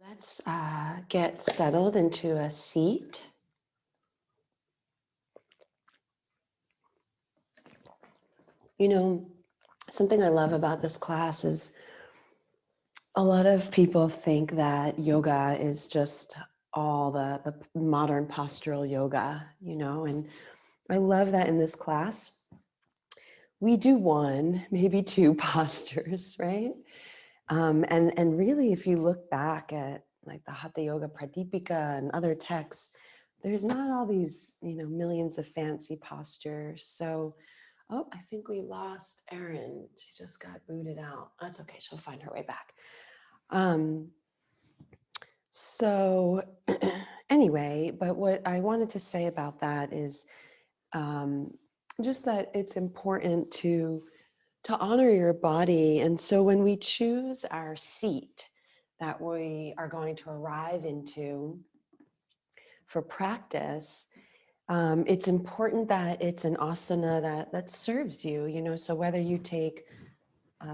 Let's get settled into a seat. You know, something I love about this class is a lot of people think that yoga is just all the modern postural yoga, and I love that in this class, we do one, maybe two postures, right? And really, if you look back at like the Hatha Yoga Pradipika and other texts, there's not all these, millions of fancy postures. So, oh, I think we lost Erin. She just got booted out. That's okay. She'll find her way back. So anyway, but what I wanted to say about that is just that it's important to honor your body. And so when we choose our seat that we are going to arrive into for practice, it's important that it's an asana that serves you, so whether you take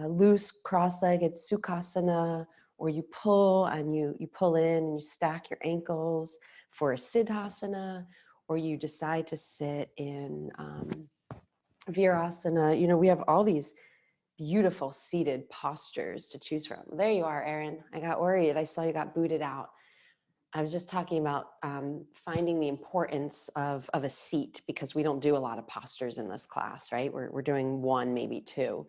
loose cross-legged sukhasana, or you pull and you pull in and you stack your ankles for a siddhasana, or you decide to sit in virasana, we have all these beautiful seated postures to choose from. There you are, Erin. I got worried. I saw you got booted out. I was just talking about finding the importance of a seat, because we don't do a lot of postures in this class, right? We're doing one, maybe two.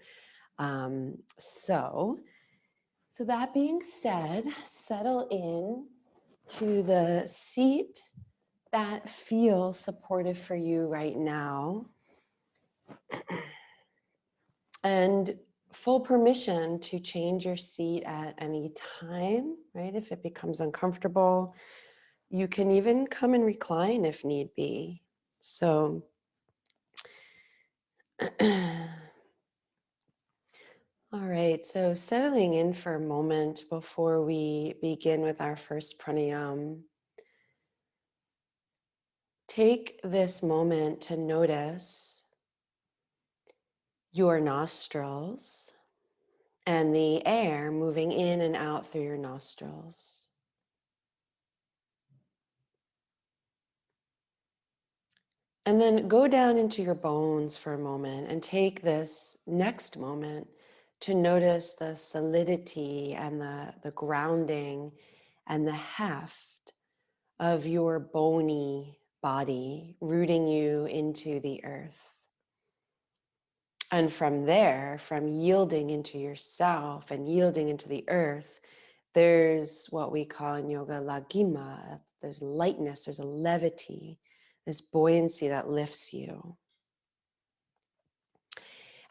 So that being said, settle in to the seat that feels supportive for you right now. And full permission to change your seat at any time, right? If it becomes uncomfortable, you can even come and recline if need be. So, all right, so settling in for a moment before we begin with our first pranayam. Take this moment to notice your nostrils and the air moving in and out through your nostrils. And then go down into your bones for a moment and take this next moment to notice the solidity and the grounding and the heft of your bony body rooting you into the earth. And from there, from yielding into yourself and yielding into the earth, there's what we call in yoga lagima. There's lightness, there's a levity, this buoyancy that lifts you.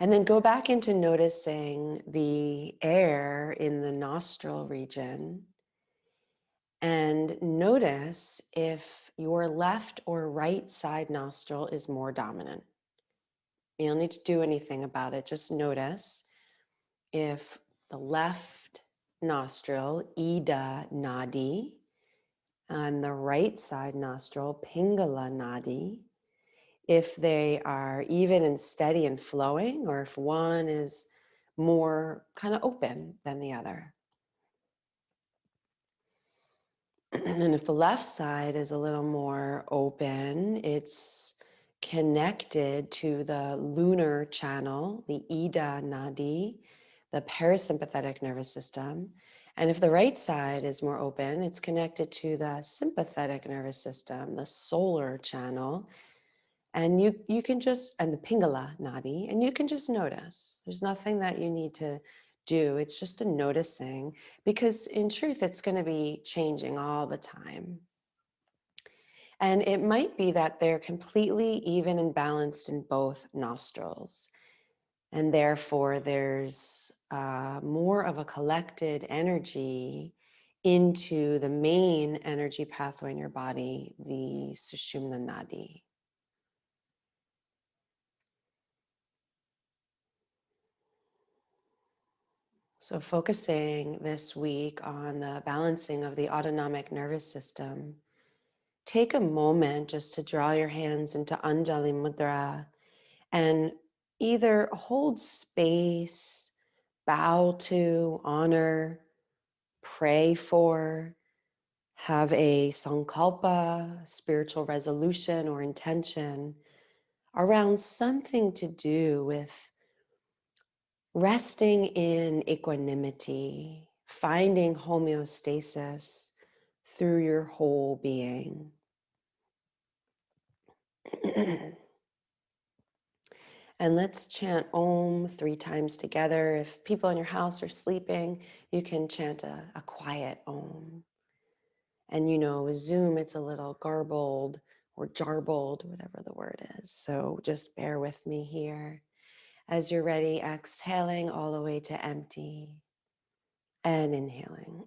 And then go back into noticing the air in the nostril region, and notice if your left or right side nostril is more dominant. You don't need to do anything about it. Just notice if the left nostril, Ida Nadi, and the right side nostril, Pingala Nadi, if they are even and steady and flowing, or if one is more kind of open than the other. And if the left side is a little more open, it's connected to the lunar channel, the Ida Nadi, the parasympathetic nervous system. And if the right side is more open, it's connected to the sympathetic nervous system, the solar channel. And you can just, and the Pingala Nadi, and you can just notice. There's nothing that you need to do. It's just a noticing, because in truth, it's going to be changing all the time. And it might be that they're completely even and balanced in both nostrils. And therefore, there's more of a collected energy into the main energy pathway in your body, the Sushumna Nadi. So focusing this week on the balancing of the autonomic nervous system, take a moment just to draw your hands into Anjali Mudra and either hold space, bow to, honor, pray for have a sankalpa, spiritual resolution or intention around something to do with resting in equanimity, finding homeostasis through your whole being. And let's chant Om 3 times together. If people in your house are sleeping, you can chant a quiet Om. And with Zoom, it's a little garbled or jarbled, whatever the word is. So just bear with me here. As you're ready, exhaling all the way to empty and inhaling.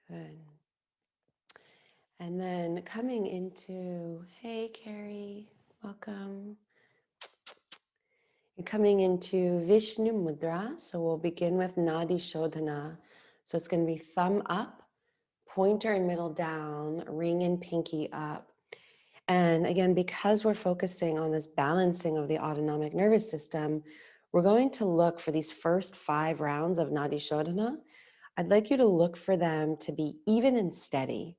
Good. And then coming into, hey, Carrie, welcome. You're coming into Vishnu Mudra. So we'll begin with Nadi Shodhana. So it's going to be thumb up, pointer and middle down, ring and pinky up. And again, because we're focusing on this balancing of the autonomic nervous system, we're going to look for these first 5 rounds of Nadi Shodhana. I'd like you to look for them to be even and steady.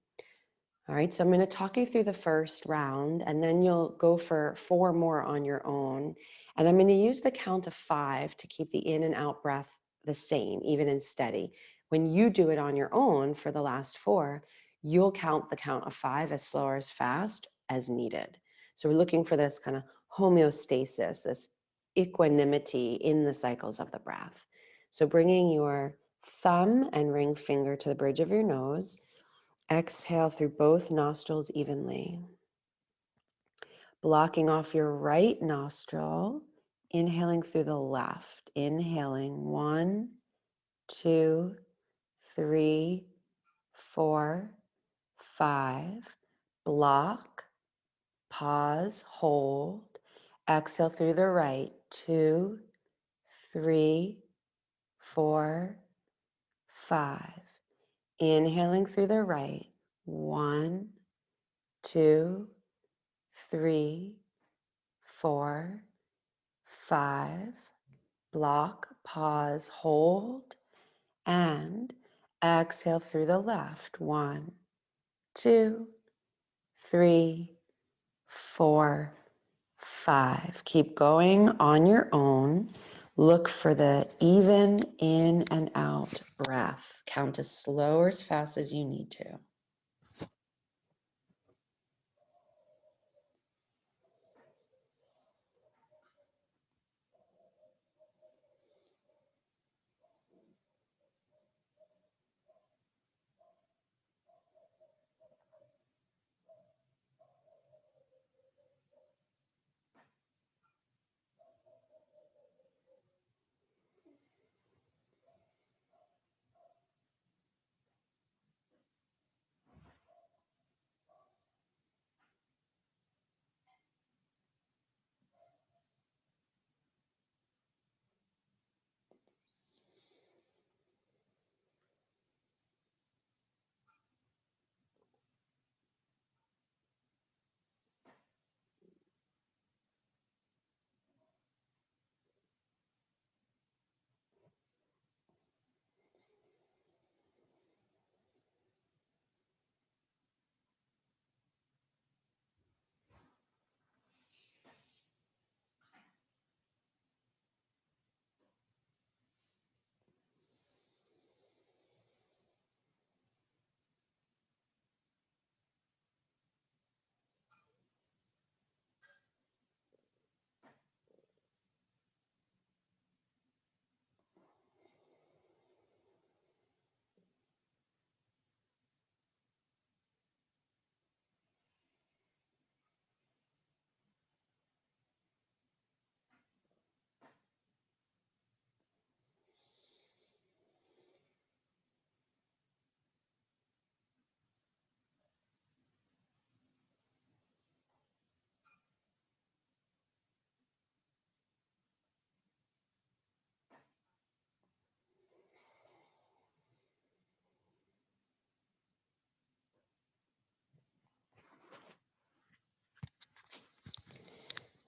All right, so I'm going to talk you through the first round, and then you'll go for 4 more on your own. And I'm going to use the count of 5 to keep the in and out breath the same, even and steady. When you do it on your own for the last 4, you'll count the count of 5 as slow or as fast as needed. So we're looking for this kind of homeostasis, this equanimity in the cycles of the breath. So bringing your thumb and ring finger to the bridge of your nose. Exhale through both nostrils evenly. Blocking off your right nostril, inhaling through the left. Inhaling 1, 2, 3, 4, 5. Block, pause, hold. Exhale through the right. 2, 3, 4, 5. Inhaling through the right. 1, 2, 3, 4, 5. Block, pause, hold, and exhale through the left. 1, 2, 3, 4, 5. Keep going on your own. Look for the even in and out breath. Count as slow or as fast as you need to.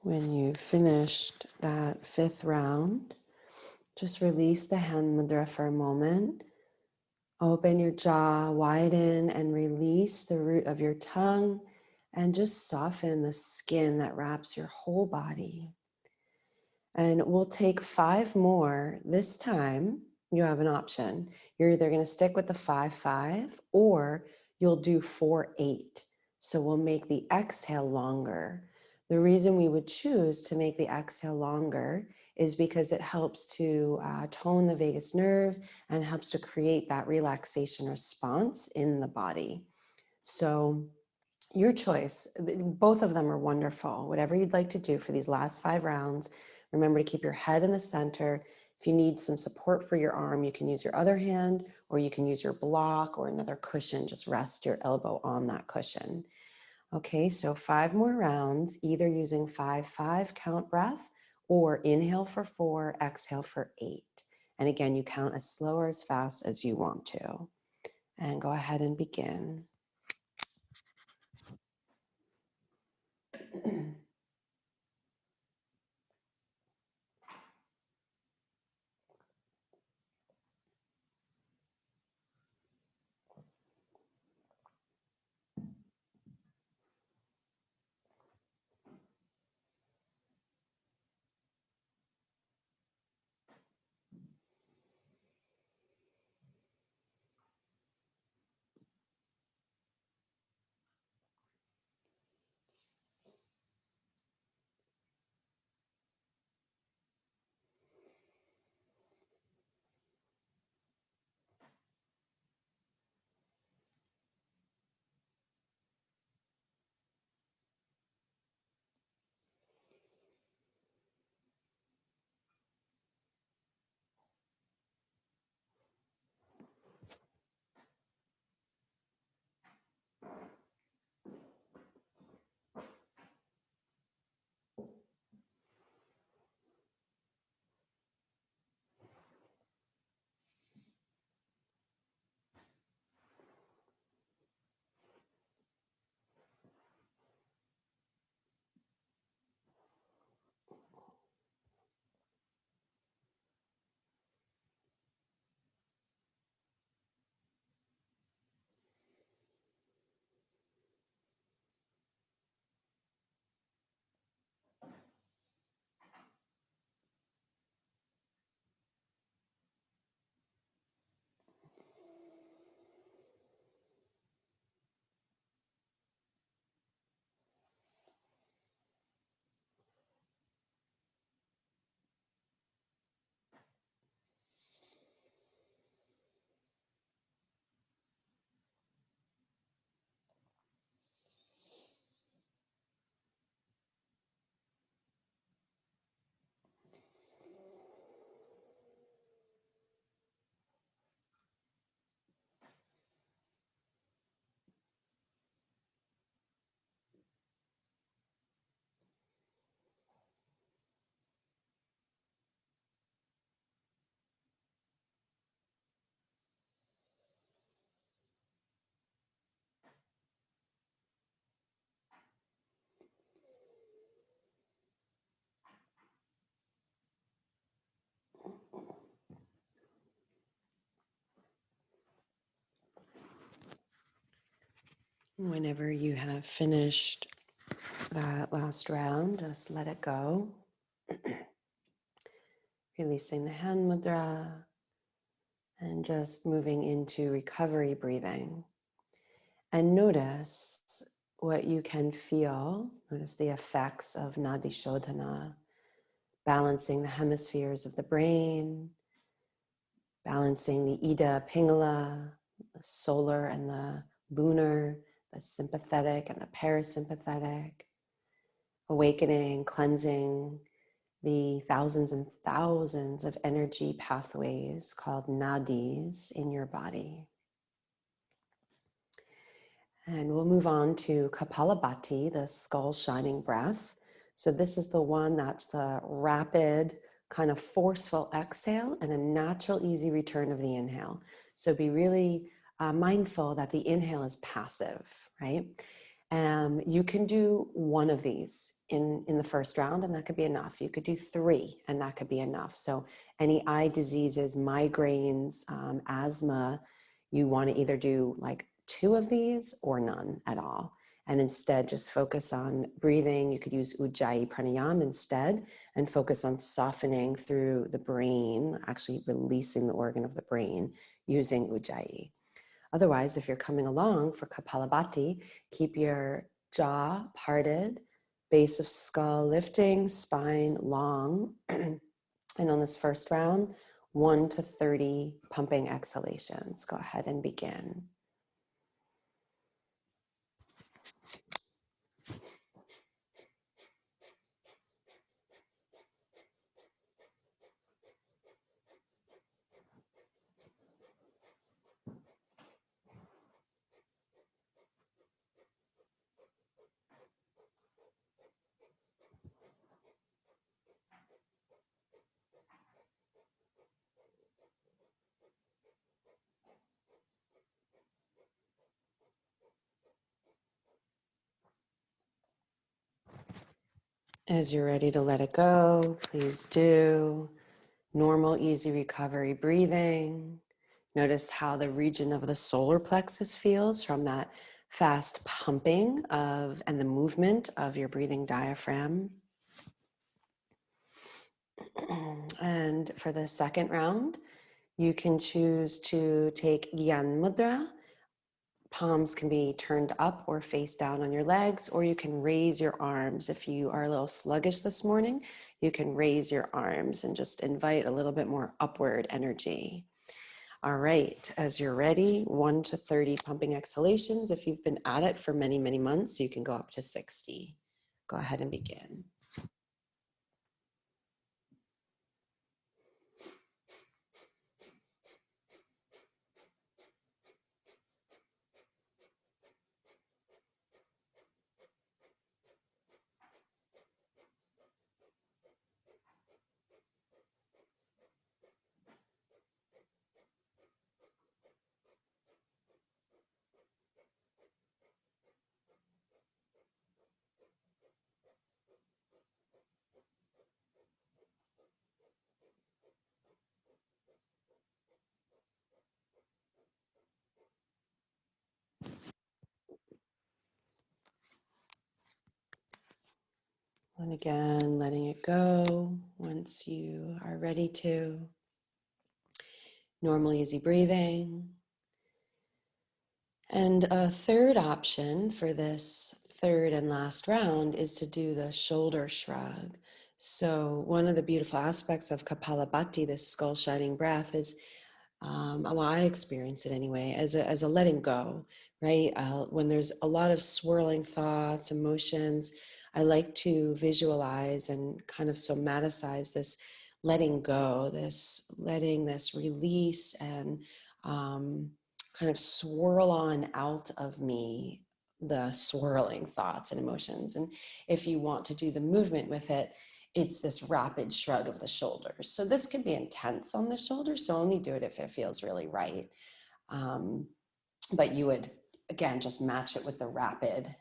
When you've finished that 5th round, just release the hand mudra for a moment. Open your jaw, widen, and release the root of your tongue, and just soften the skin that wraps your whole body. And we'll take 5 more. This time, you have an option. You're either going to stick with the 5-5 or you'll do 4-8. So we'll make the exhale longer. The reason we would choose to make the exhale longer is because it helps to tone the vagus nerve and helps to create that relaxation response in the body. So your choice. Both of them are wonderful. Whatever you'd like to do for these last 5 rounds, remember to keep your head in the center. If you need some support for your arm, you can use your other hand, or you can use your block or another cushion. Just rest your elbow on that cushion. Okay, so 5 more rounds, either using 5-5 count breath or inhale for 4, exhale for 8. And again, you count as slow or as fast as you want to. And go ahead and begin. Whenever you have finished that last round, just let it go. Releasing the hand mudra and just moving into recovery breathing. And notice what you can feel. Notice the effects of Nadi Shodhana, balancing the hemispheres of the brain, balancing the Ida Pingala, the solar and the lunar, the sympathetic and the parasympathetic, awakening, cleansing the thousands and thousands of energy pathways called nadis in your body. And we'll move on to Kapalabhati, the skull shining breath. So this is the one that's the rapid, kind of forceful exhale and a natural, easy return of the inhale. So be really mindful that the inhale is passive, right? You can do one of these in the first round, and that could be enough. You could do 3, and that could be enough. So any eye diseases, migraines, asthma, you want to either do like 2 of these or none at all. And instead just focus on breathing. You could use Ujjayi Pranayama instead and focus on softening through the brain, actually releasing the organ of the brain using Ujjayi. Otherwise, if you're coming along for Kapalabhati, keep your jaw parted, base of skull lifting, spine long. And on this first round, 1 to 30 pumping exhalations. Go ahead and begin. As you're ready to let it go, please do. Normal, easy recovery breathing. Notice how the region of the solar plexus feels from that fast pumping of and the movement of your breathing diaphragm. And for the second round, you can choose to take Gyan Mudra. Palms can be turned up or face down on your legs, or you can raise your arms. If you are a little sluggish this morning, you can raise your arms and just invite a little bit more upward energy. All right, as you're ready, 1 to 30 pumping exhalations. If you've been at it for many, many months, you can go up to 60. Go ahead and begin. And again, letting it go once you are ready to. Normal, easy breathing. And a third option for this third and last round is to do the shoulder shrug. So one of the beautiful aspects of Kapalabhati, this skull shining breath, is well, I experience it anyway, as a letting go, right? When there's a lot of swirling thoughts, emotions, I like to visualize and kind of somaticize this letting go, this letting this release and kind of swirl on out of me the swirling thoughts and emotions. And if you want to do the movement with it, it's this rapid shrug of the shoulders. So this can be intense on the shoulders, so only do it if it feels really right. But you would, again, just match it with the rapid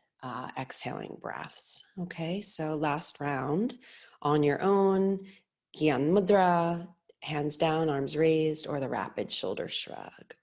exhaling breaths. Okay, so last round on your own, Gyan Mudra, hands down, arms raised, or the rapid shoulder shrug.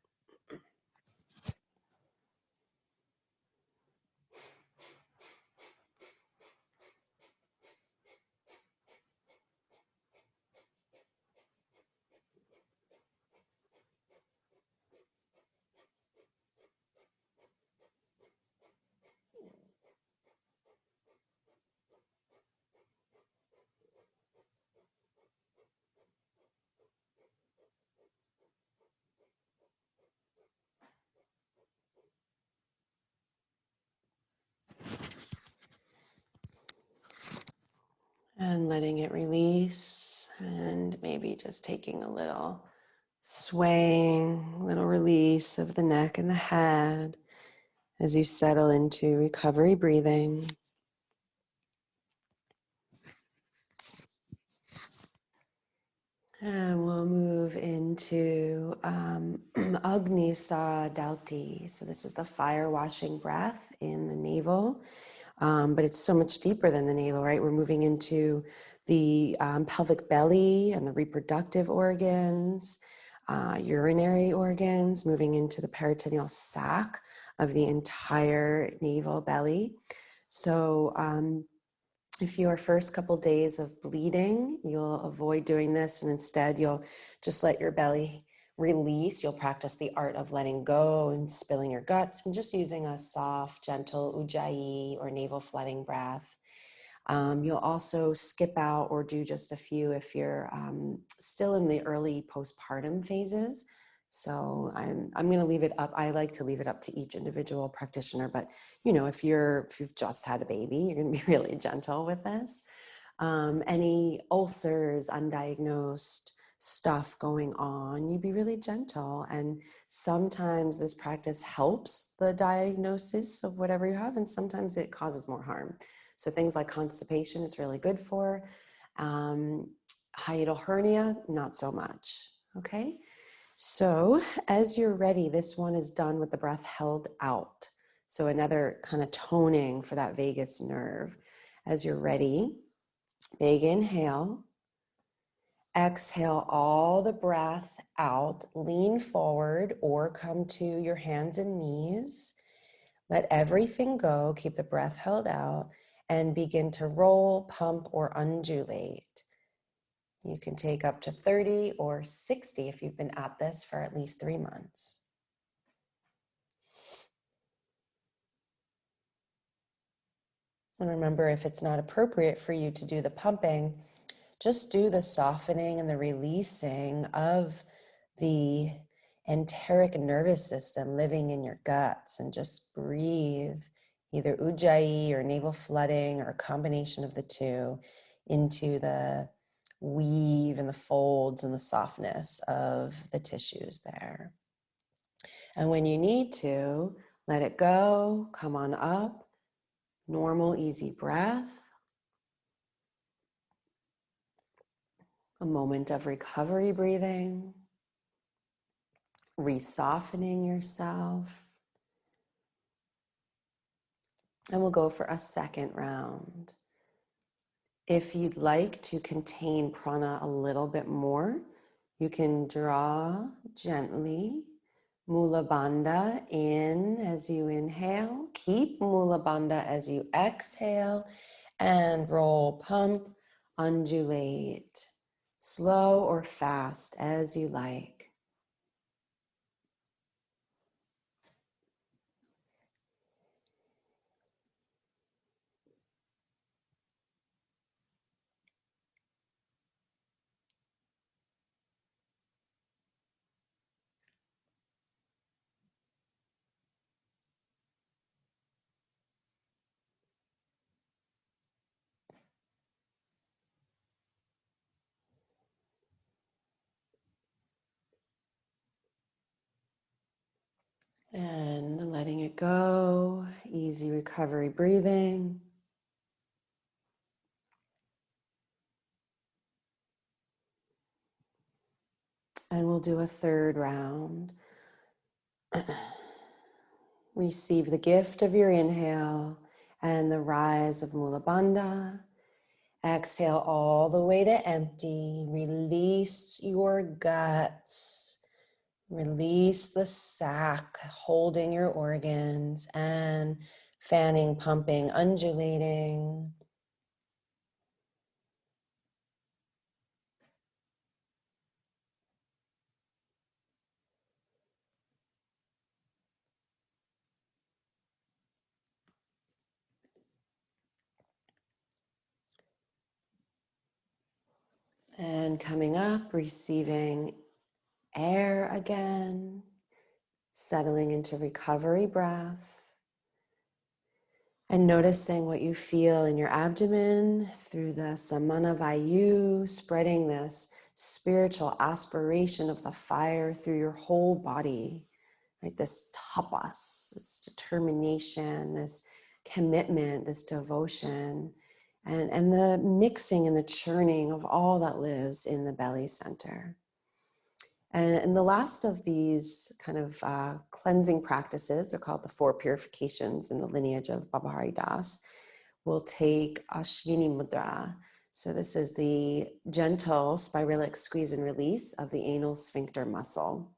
And letting it release, and maybe just taking a little swaying, little release of the neck and the head as you settle into recovery breathing. And we'll move into Agni Sadalti. So this is the fire washing breath in the navel, but it's so much deeper than the navel, right? We're moving into the pelvic belly and the reproductive organs, urinary organs, moving into the peritoneal sac of the entire navel belly. So if your first couple days of bleeding, you'll avoid doing this, and instead you'll just let your belly release. You'll practice the art of letting go and spilling your guts and just using a soft, gentle ujjayi or navel flooding breath. You'll also skip out or do just a few if you're still in the early postpartum phases. So I'm going to leave it up. I like to leave it up to each individual practitioner, but you know, if you've just had a baby, you're going to be really gentle with this. Any ulcers, undiagnosed stuff going on, you'd be really gentle. And sometimes this practice helps the diagnosis of whatever you have, and sometimes it causes more harm. So things like constipation, it's really good for. Hiatal hernia, not so much. Okay. So as you're ready, this one is done with the breath held out. So another kind of toning for that vagus nerve. As you're ready, big inhale. Exhale all the breath out. Lean forward or come to your hands and knees. Let everything go. Keep the breath held out and begin to roll, pump, or undulate. You can take up to 30 or 60 if you've been at this for at least 3 months. And remember, if it's not appropriate for you to do the pumping, just do the softening and the releasing of the enteric nervous system living in your guts, and just breathe either ujjayi or navel flooding or a combination of the two into the weave and the folds and the softness of the tissues there. And when you need to, let it go, come on up, normal, easy breath. A moment of recovery breathing, re-softening yourself. And we'll go for a second round. If you'd like to contain prana a little bit more, you can draw gently Mula Bandha in as you inhale. Keep Mula Bandha as you exhale, and roll, pump, undulate. Slow or fast as you like. And letting it go, easy recovery breathing. And we'll do a third round. Receive the gift of your inhale and the rise of Mula Bandha. Exhale all the way to empty. Release your guts. Release the sac holding your organs, and fanning, pumping, undulating. And coming up, receiving air again, settling into recovery breath, and noticing what you feel in your abdomen through the Samana Vayu, spreading this spiritual aspiration of the fire through your whole body, right? This tapas, this determination, this commitment, this devotion. and the mixing and the churning of all that lives in the belly center. And the last of these kind of cleansing practices, they're called the 4 purifications in the lineage of Baba Hari Das, will take Ashwini Mudra. So this is the gentle spiralic squeeze and release of the anal sphincter muscle.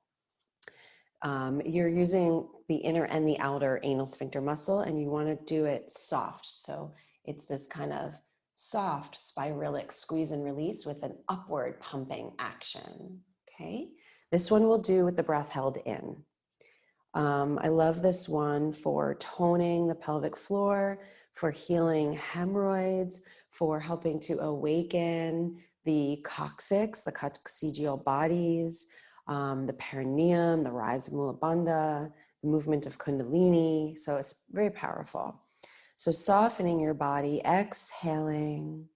You're using the inner and the outer anal sphincter muscle, and you want to do it soft. So it's this kind of soft spiralic squeeze and release with an upward pumping action. Okay, this one we'll do with the breath held in. I love this one for toning the pelvic floor, for healing hemorrhoids, for helping to awaken the coccyx, the coccygeal bodies, the perineum, the rise of Mula Bandha, the movement of Kundalini. So it's very powerful. So softening your body, exhaling,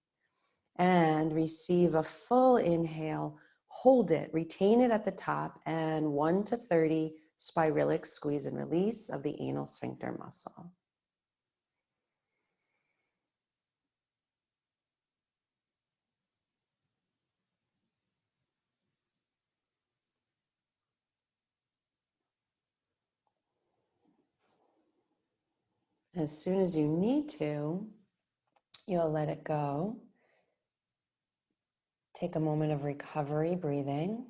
and receive a full inhale. Hold it, retain it at the top, and 1 to 30 spiralic squeeze and release of the anal sphincter muscle. As soon as you need to, you'll let it go. Take a moment of recovery, breathing.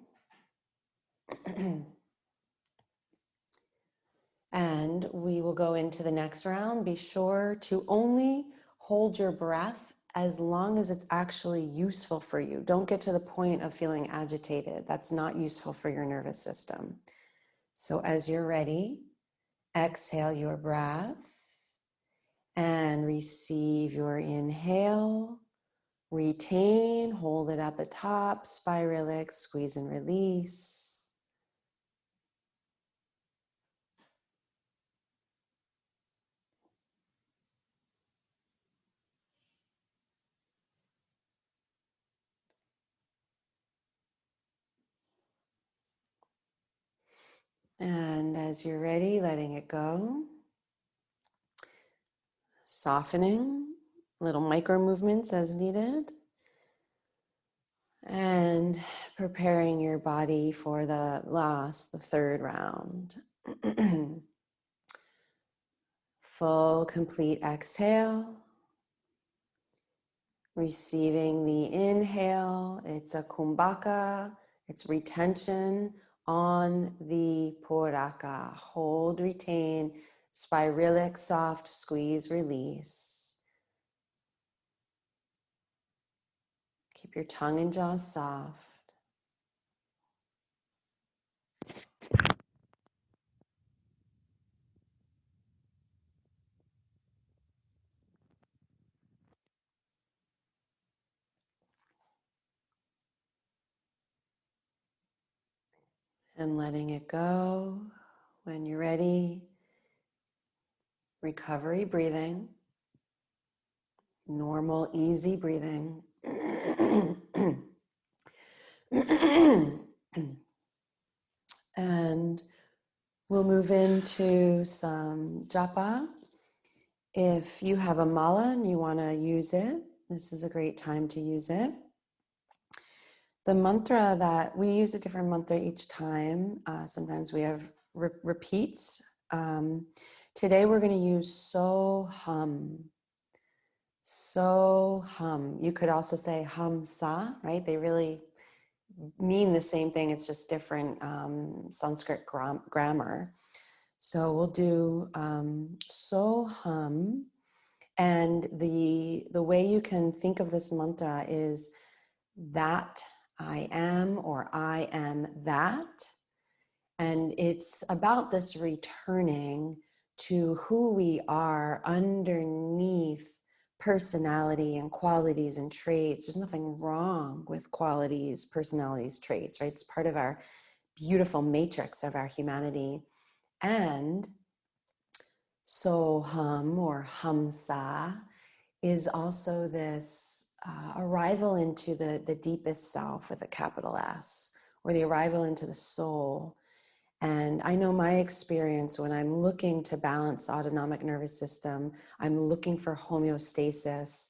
And we will go into the next round. Be sure to only hold your breath as long as it's actually useful for you. Don't get to the point of feeling agitated. That's not useful for your nervous system. So as you're ready, exhale your breath and receive your inhale. Retain, hold it at the top, spiralic, squeeze and release. And as you're ready, letting it go. Softening, little micro movements as needed. And preparing your body for the third round. Full, complete exhale. Receiving the inhale, it's a kumbhaka, it's retention on the puraka. Hold, retain, spiralic, soft, squeeze, release. Keep your tongue and jaw soft. And letting it go. When you're ready, recovery breathing, normal, easy breathing. And we'll move into some japa. If you have a mala and you want to use it, this is a great time to use it. The mantra that we use, a different mantra each time. Sometimes we have repeats. Today we're going to use so hum. So hum. You could also say hum sa, right? They really mean the same thing. It's just different Sanskrit grammar. So we'll do so hum. And the way you can think of this mantra is that I am, or I am that. And it's about this returning to who we are underneath personality and qualities and traits. There's nothing wrong with qualities, personalities, traits, right? It's part of our beautiful matrix of our humanity. And Soham or Hamsa is also this arrival into the deepest self with a capital S, or the arrival into the soul. And I know my experience when I'm looking to balance autonomic nervous system, I'm looking for homeostasis.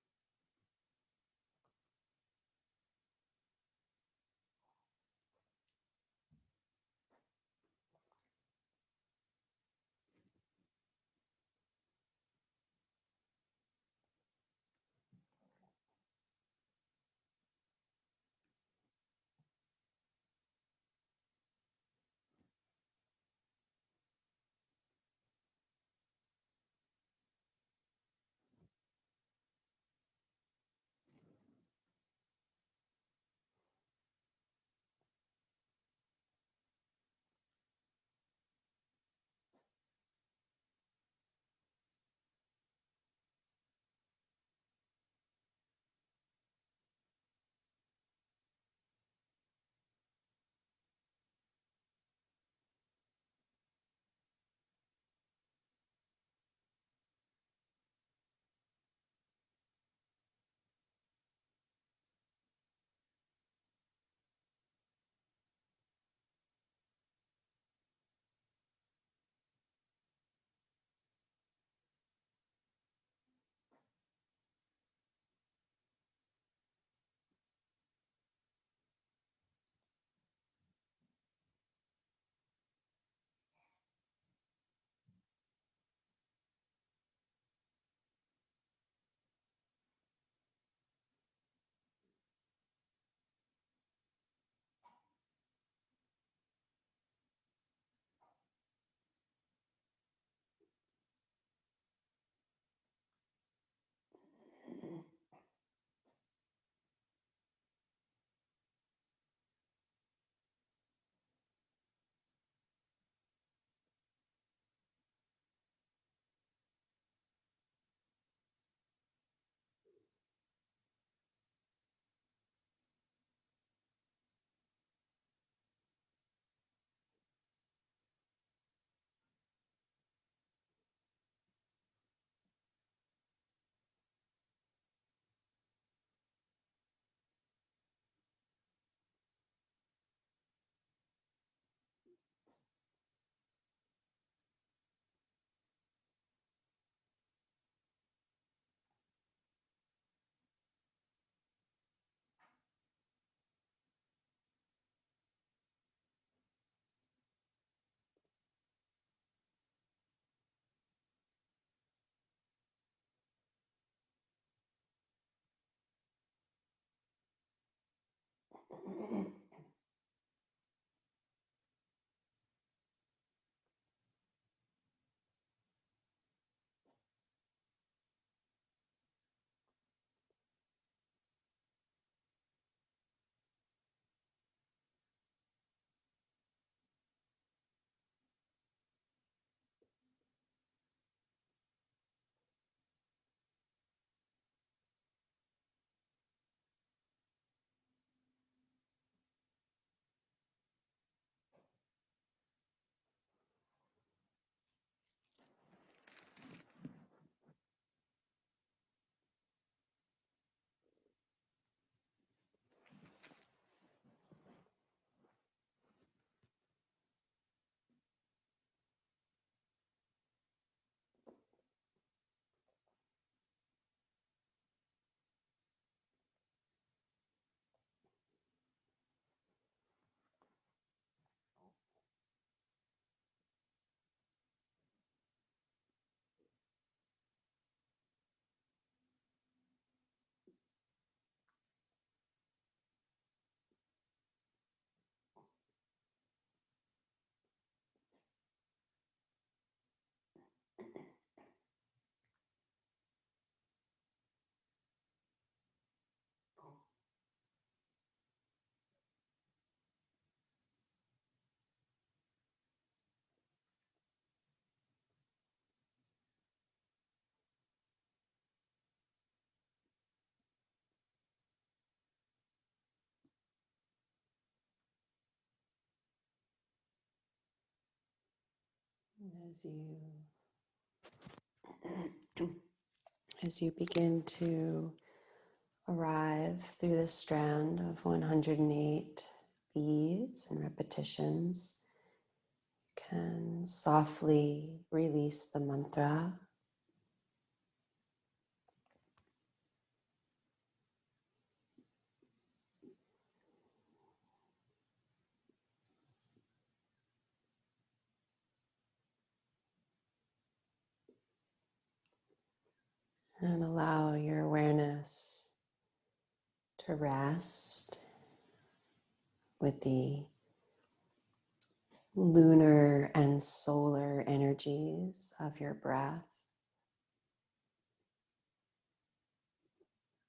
And as you begin to arrive through the strand of 108 beads and repetitions, you can softly release the mantra. And allow your awareness to rest with the lunar and solar energies of your breath.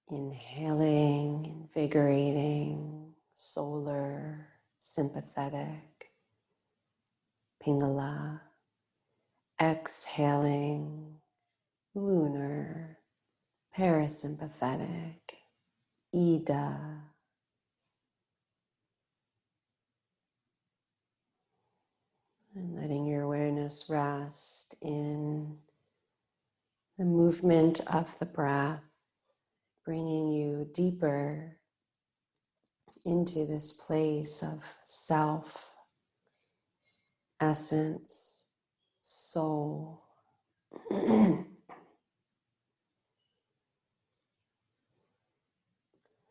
Inhaling, invigorating, solar, sympathetic, Pingala. Exhaling, lunar, parasympathetic, Ida. And letting your awareness rest in the movement of the breath, bringing you deeper into this place of self, essence, soul.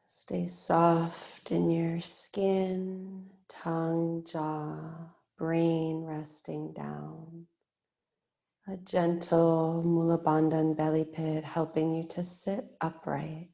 Stay soft in your skin, tongue, jaw, brain resting down. A gentle Mula Bandhan belly pit helping you to sit upright.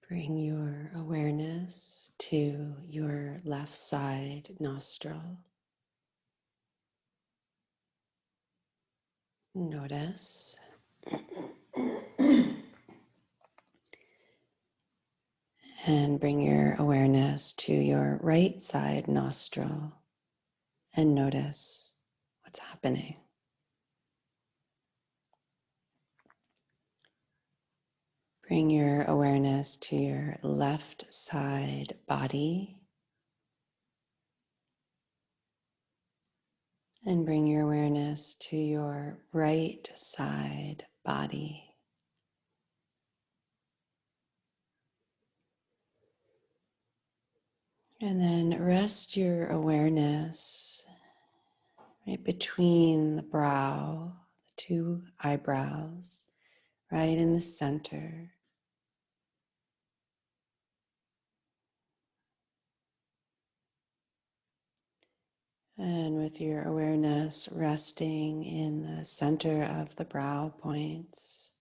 Bring your awareness to your left side nostril. Notice. And bring your awareness to your right side nostril and notice what's happening. Bring your awareness to your left side body and bring your awareness to your right side body. And then rest your awareness right between the brow, the two eyebrows, right in the center. And with your awareness resting in the center of the brow points,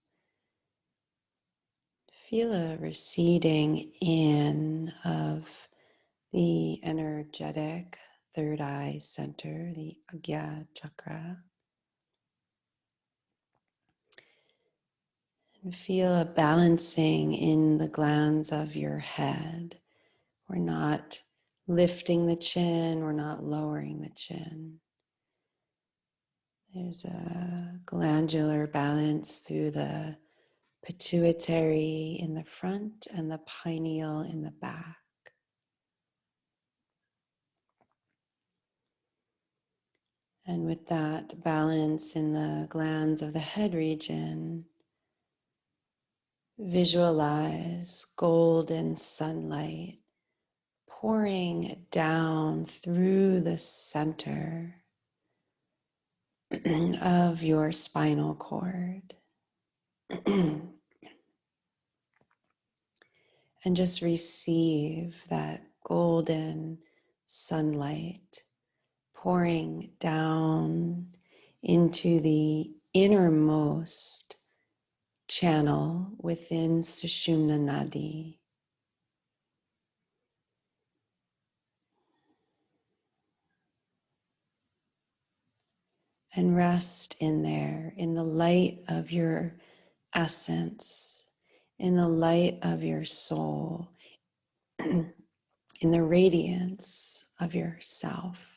feel a receding in of the energetic third eye center, the Agya chakra. And feel a balancing in the glands of your head. We're not lifting the chin, we're not lowering the chin. There's a glandular balance through the pituitary in the front and the pineal in the back. And with that balance in the glands of the head region, visualize golden sunlight pouring down through the center of your spinal cord. And just receive that golden sunlight pouring down into the innermost channel within Sushumna Nadi. And rest in there, in the light of your essence, in the light of your soul, in the radiance of yourself.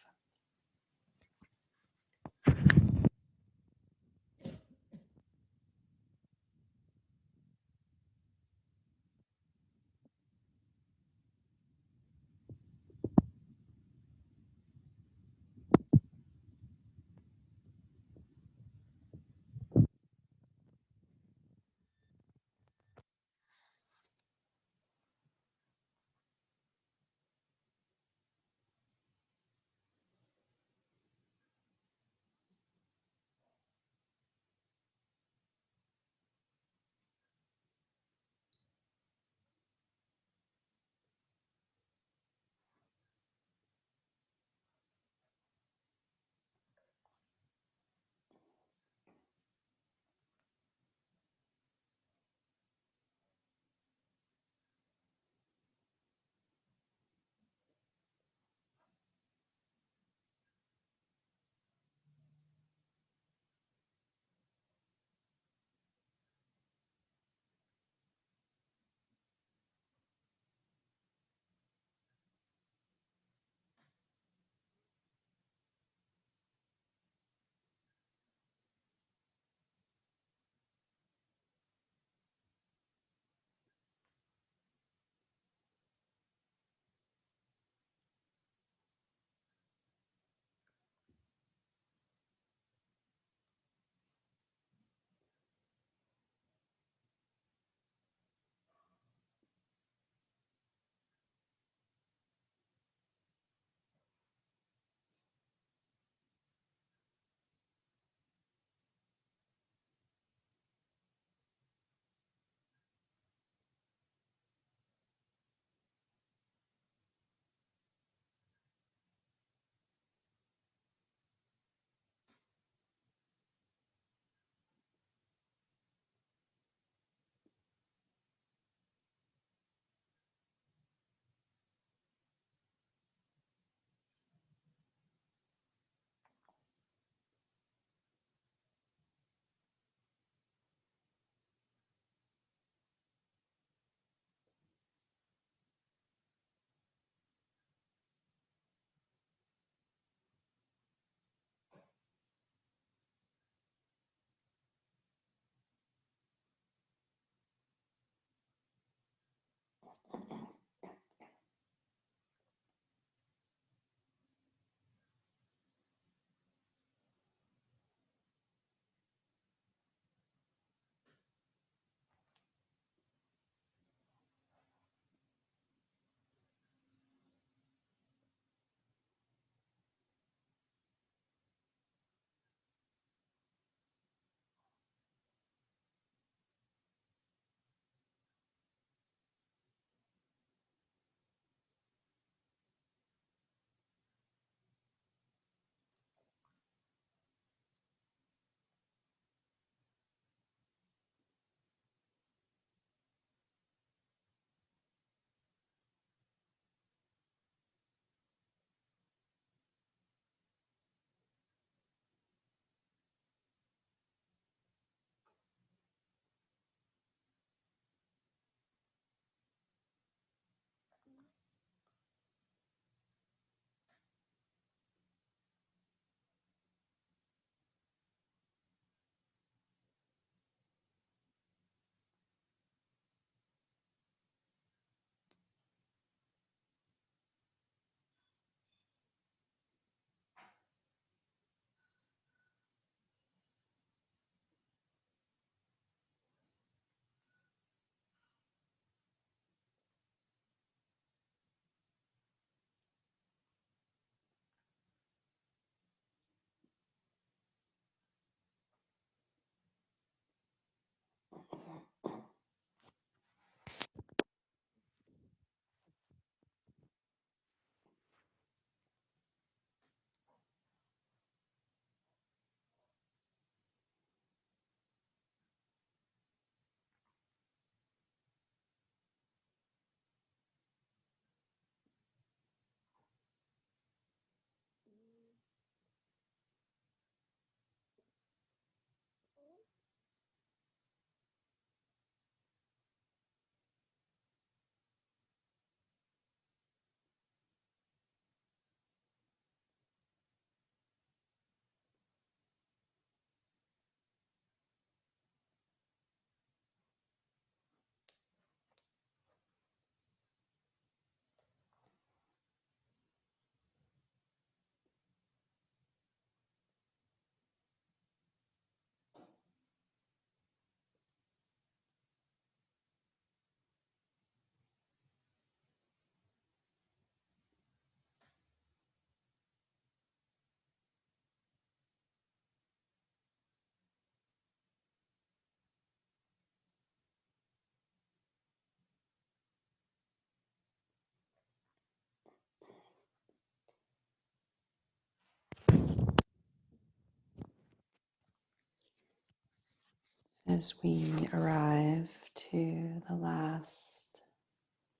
As we arrive to the last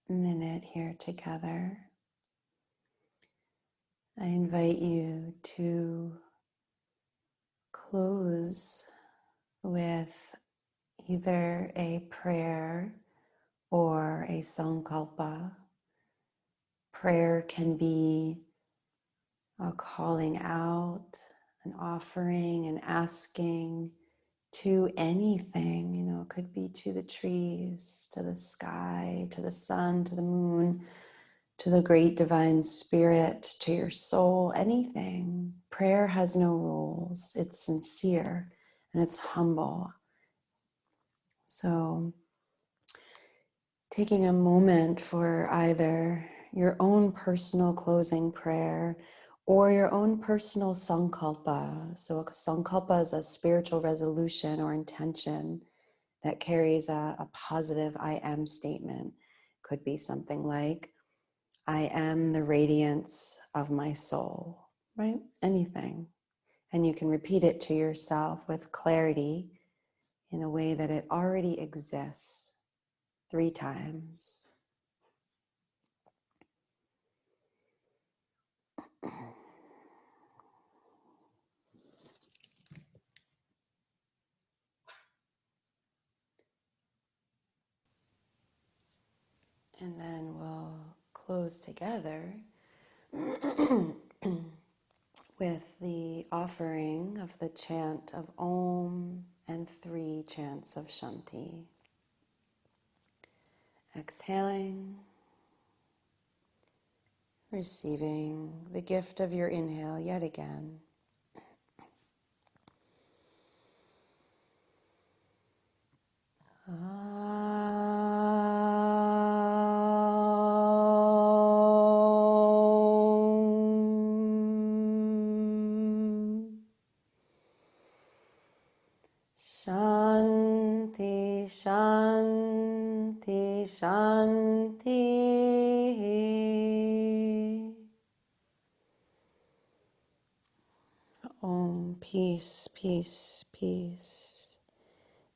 minute here together, I invite you to close with either a prayer or a sankalpa. Prayer can be a calling out, an offering, an asking to anything. It could be to the trees, to the sky, to the sun, to the moon, to the great divine spirit, to your soul, anything. Prayer has no rules. It's sincere and it's humble. So, taking a moment for either your own personal closing prayer or your own personal sankalpa. So a sankalpa is a spiritual resolution or intention that carries a positive I am statement. Could be something like, I am the radiance of my soul, right? Anything. And you can repeat it to yourself with clarity in a way that it already exists 3 times. And then we'll close together with the offering of the chant of Om and 3 chants of Shanti. Exhaling, receiving the gift of your inhale yet again. Shanti, Shanti, Shanti. Om, peace, peace, peace.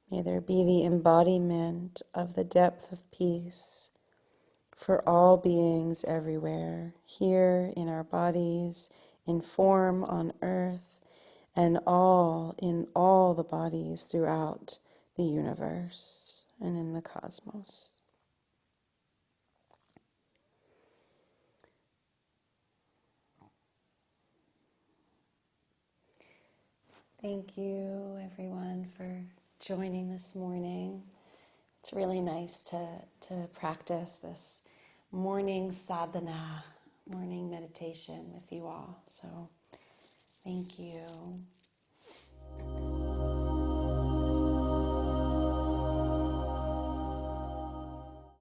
May there be the embodiment of the depth of peace for all beings everywhere, here in our bodies, in form on earth, and in all the bodies throughout the universe and in the cosmos. Thank you, everyone, for joining this morning. It's really nice to practice this morning sadhana, morning meditation with you all. So thank you.